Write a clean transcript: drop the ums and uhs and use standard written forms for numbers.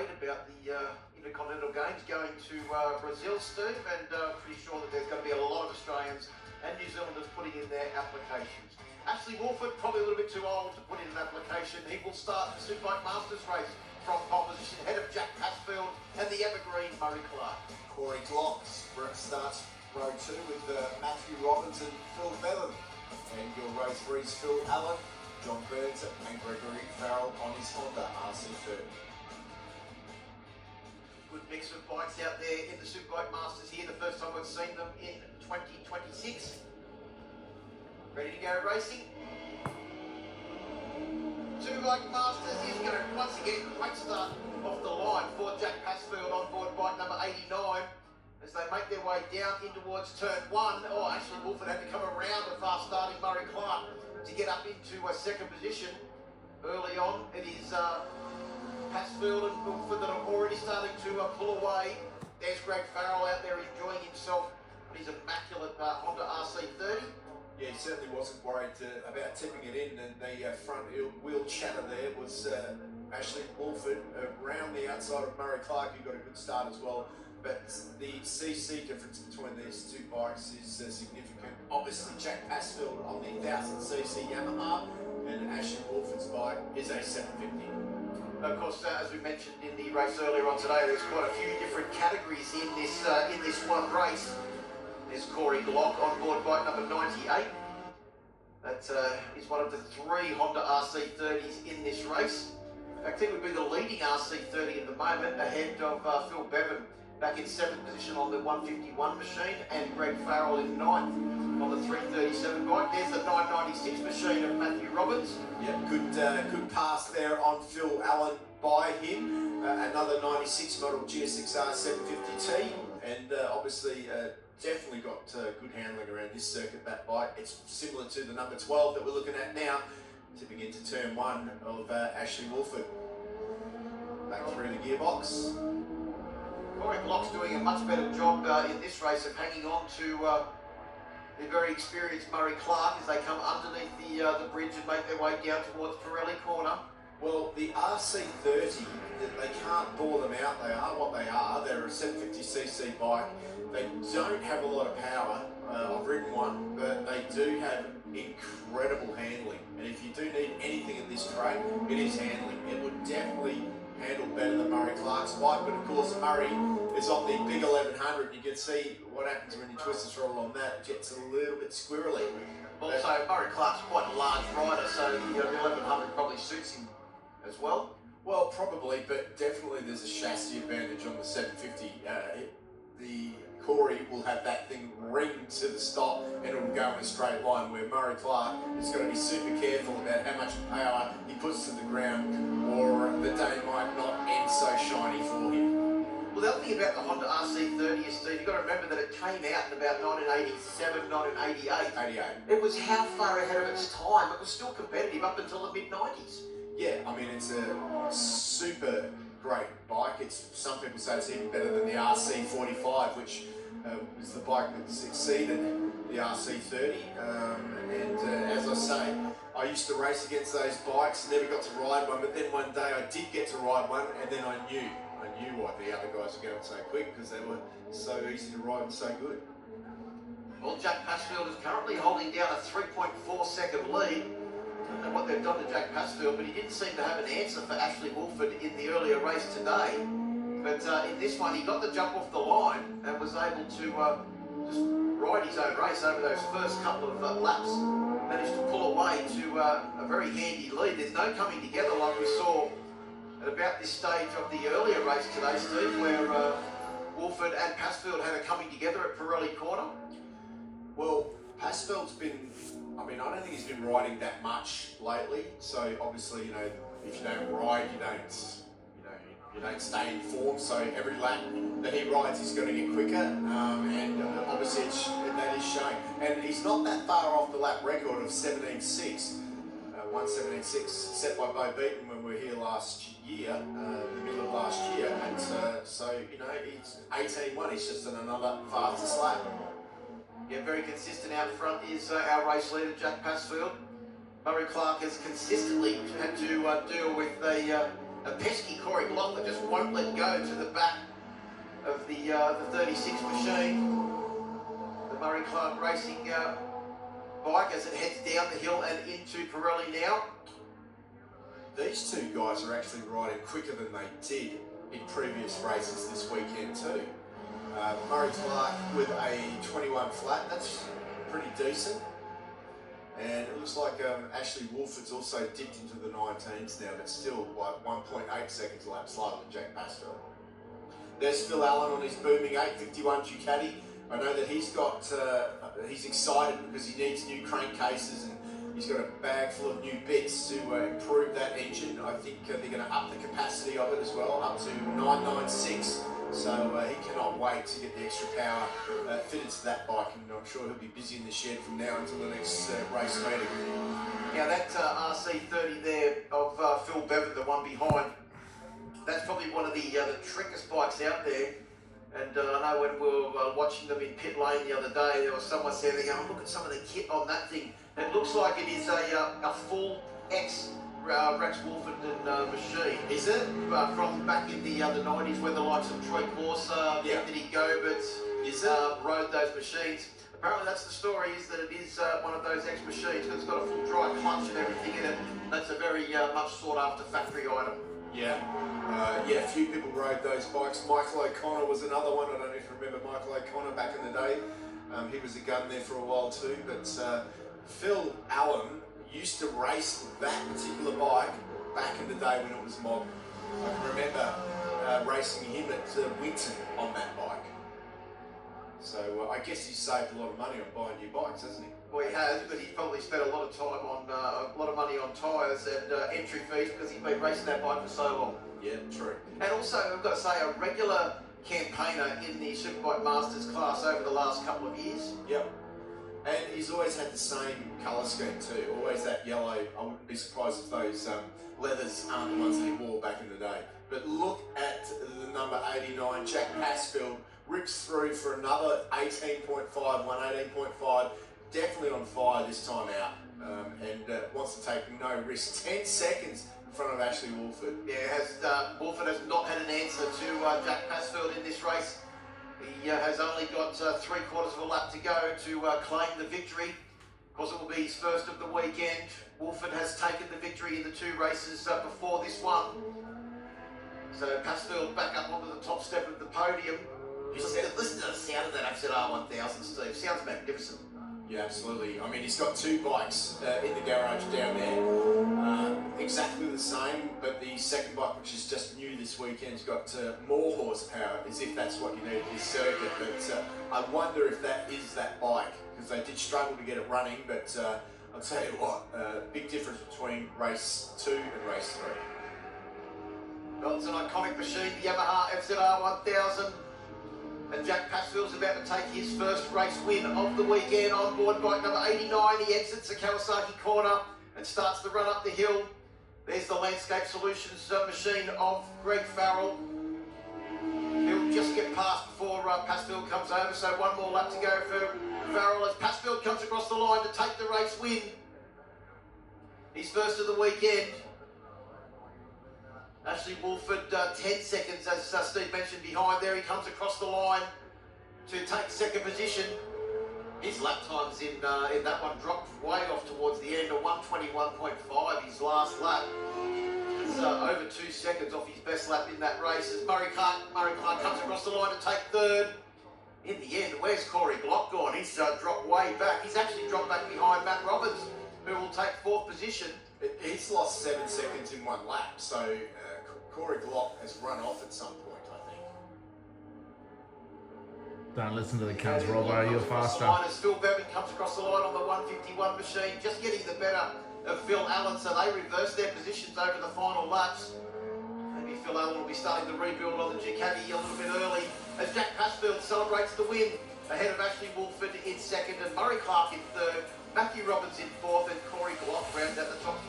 made about the Intercontinental Games going to Brazil, Steve, and pretty sure that there's going to be a lot of Australians and New Zealanders putting in their applications. Ashley Wolford, probably a little bit too old to put in an application. He will start the Superbike Masters race from pole position, ahead of Jack Passfield and the evergreen Murray Clark. Corey Glock starts row 2 with Matthew Robbins and Phil Bevan. And your row 3's Phil Allen, John Burns and Gregory Farrell on his Honda RC30. Good mix of bikes out there in the Superbike Masters here. The first time we've seen them in 2026. Ready to go racing? Superbike Masters is going to once again great start off the line for Jack Passfield on board bike number 89 as they make their way down in towards turn 1. Oh, Ashley Wolford had to come around the fast starting Murray Clark to get up into a second position. Early on, it is Passfield and Wolford that are already starting to pull away. There's Greg Farrell out there enjoying himself on his immaculate Honda RC30. Yeah, he certainly wasn't worried about tipping it in, and the front wheel chatter there was Ashley Wolford around the outside of Murray Clark, who got a good start as well. But the CC difference between these two bikes is significant. Obviously, Jack Passfield on the 1000cc Yamaha, and Ashley Wolford's bike is a 750. Of course, as we mentioned in the race earlier on today, there's quite a few different categories in this one race. There's Corey Glock on board bike number 98. That is one of the 3 Honda RC30s in this race. In fact, it would be the leading RC30 at the moment, ahead of Phil Bevan back in 7th position on the 151 machine, and Greg Farrell in 9th on the 337 bike. There's the 996 machine of Matthew Robbins. Yeah, good pass there on Phil Allen by him. Another 96 model GSXR 750T, and obviously definitely got good handling around this circuit, that bike. It's similar to the number 12 that we're looking at now, tipping into turn 1 of Ashley Wolford. Back through the gearbox. Corey Glock's doing a much better job in this race of hanging on to the very experienced Murray Clark as they come underneath the bridge and make their way down towards Pirelli Corner. Well, the RC30, they can't bore them out. They are what they are. They're a 750cc bike. They don't have a lot of power. I've ridden one, but they do have incredible handling. And if you do need anything in this track, it is handling. It would definitely handle better than Murray Clark's bike, but of course Murray is on the big 1100. You can see what happens when you twist the throttle on that. It gets a little bit squirrely. Also, Murray Clark's quite a large rider, so the 1100 probably suits him as well. Well, probably, but definitely there's a chassis advantage on the 750. The Corey will have that thing ring to the stop and it will go in a straight line, where Murray Clark is going to be super careful about how much power he puts to the ground, or the day might not end so shiny for him. Well, the other thing about the Honda RC30 is, Steve, you've got to remember that it came out in about 1987, 1988. 88. It was how far ahead of its time? It was still competitive up until the mid-90s. Yeah, I mean, it's a super great bike. Some people say it's even better than the RC45, which is the bike that succeeded the RC30. As I say, I used to race against those bikes, never got to ride one, but then one day I did get to ride one, and then I knew why the other guys were going so quick, because they were so easy to ride and so good. Well, Jack Passfield is currently holding down a 3.4 second lead. I don't know what they've done to Jack Passfield, but he didn't seem to have an answer for Ashley Wolford in the earlier race today. But in this one, he got the jump off the line and was able to just ride his own race over those first couple of laps. Managed to pull away to a very handy lead. There's no coming together like we saw at about this stage of the earlier race today, Steve, where Wolford and Passfield had a coming together at Pirelli Corner. Well, Passfield's been, I don't think he's been riding that much lately. So obviously, if you don't ride, you don't stay in form. So every lap that he rides, he's going to get quicker, and obviously that is showing. And he's not that far off the lap record of 17.6, 1:17.6 set by Bo Beaton when we were here last year, the middle of last year. And so he's 18.1. He's just in another fastest lap. Yeah, very consistent out front is our race leader, Jack Passfield. Murray Clark has consistently had to deal with a a pesky Corey Glock that just won't let go to the back of the 36 machine. The Murray Clark Racing bike as it heads down the hill and into Pirelli now. These two guys are actually riding quicker than they did in previous races this weekend too. Murray Clark with a 21 flat, that's pretty decent. And it looks like Ashley Wolford's also dipped into the 19s now, but still like 1.8 seconds lap slower than Jack Pastel. There's Phil Allen on his booming 851 Ducati. I know that he's excited because he needs new crankcases and he's got a bag full of new bits to improve that engine. I think they're going to up the capacity of it as well, up to 996. So he cannot wait to get the extra power fitted to that bike, and I'm sure he'll be busy in the shed from now until the next race meeting. Now that RC30 there of Phil Bevan, the one behind, that's probably one of the trickiest bikes out there. And I know when we were watching them in pit lane the other day, there was someone saying, look at some of the kit on that thing. It looks like it is a full X Rex Wolfenden machine. Is it? From back in the 90s when the likes of Troy Corsa, Anthony Gobert rode those machines. Apparently that's the story, is that it is one of those X machines because it's got a full dry clutch and everything in it. That's a very much sought after factory item. Yeah, a few people rode those bikes. Michael O'Connor was another one. I don't know if you remember Michael O'Connor back in the day. He was a gun there for a while too. But Phil Allen used to race that particular bike back in the day when it was modern. I can remember racing him at Winton on that bike. So I guess he's saved a lot of money on buying new bikes, hasn't he? Well, he has, but he's probably spent a lot of time on a lot of money on tyres and entry fees because he's been racing that bike for so long. Yeah, true. And also, I've got to say, a regular campaigner in the Superbike Masters class over the last couple of years. Yep. And he's always had the same colour scheme too, always that yellow. I wouldn't be surprised if those leathers aren't the ones that he wore back in the day. But look at the number 89, Jack Pasfield, rips through for another 18.5, 118.5, definitely on fire this time out, and wants to take no risk. 10 seconds in front of Ashley Wolford. Yeah, Wolford has not had an answer to Jack Pasfield in this race. He has only got 3/4 of a lap to go to claim the victory. Of course, it will be his first of the weekend. Wolford has taken the victory in the two races before this one. So Pasfield back up onto the top step of the podium. Listen to the sound of that FZR 1000, Steve. Sounds magnificent. Yeah, absolutely. I mean, he's got two bikes in the garage down there, exactly the same, but the second bike, which is just new this weekend, has got more horsepower, as if that's what you need in this circuit. But I wonder if that is that bike, because they did struggle to get it running, but I'll tell you what, big difference between race 2 and race 3. Well, it's an iconic machine, the Yamaha FZR 1000. And Jack Pasfield's about to take his first race win of the weekend on board bike number 89. He exits the Kawasaki corner and starts the run up the hill. There's the Landscape Solutions machine of Greg Farrell. He'll just get past before Pasfield comes over, so one more lap to go for Farrell as Pasfield comes across the line to take the race win. His first of the weekend. Ashley Wolford, 10 seconds, as Steve mentioned, behind there. He comes across the line to take second position. His lap times in that one dropped way off towards the end, a 121.5, his last lap. It's over 2 seconds off his best lap in that race as Murray Clark comes across the line to take third. In the end, where's Corey Glock gone? He's dropped way back. He's actually dropped back behind Matt Roberts, who will take fourth position. He's lost 7 seconds in one lap, so Corey Glock has run off at some point, I think. Don't listen to the cunts, Robbo, you're faster. As Phil Bevan comes across the line on the 151 machine, just getting the better of Phil Allen, so they reverse their positions over the final laps. Maybe Phil Allen will be starting the rebuild on the Ducati a little bit early as Jack Pasfield celebrates the win ahead of Ashley Wolford in second and Murray Clark in third, Matthew Robbins in fourth, and Corey Glock rounds out the top five.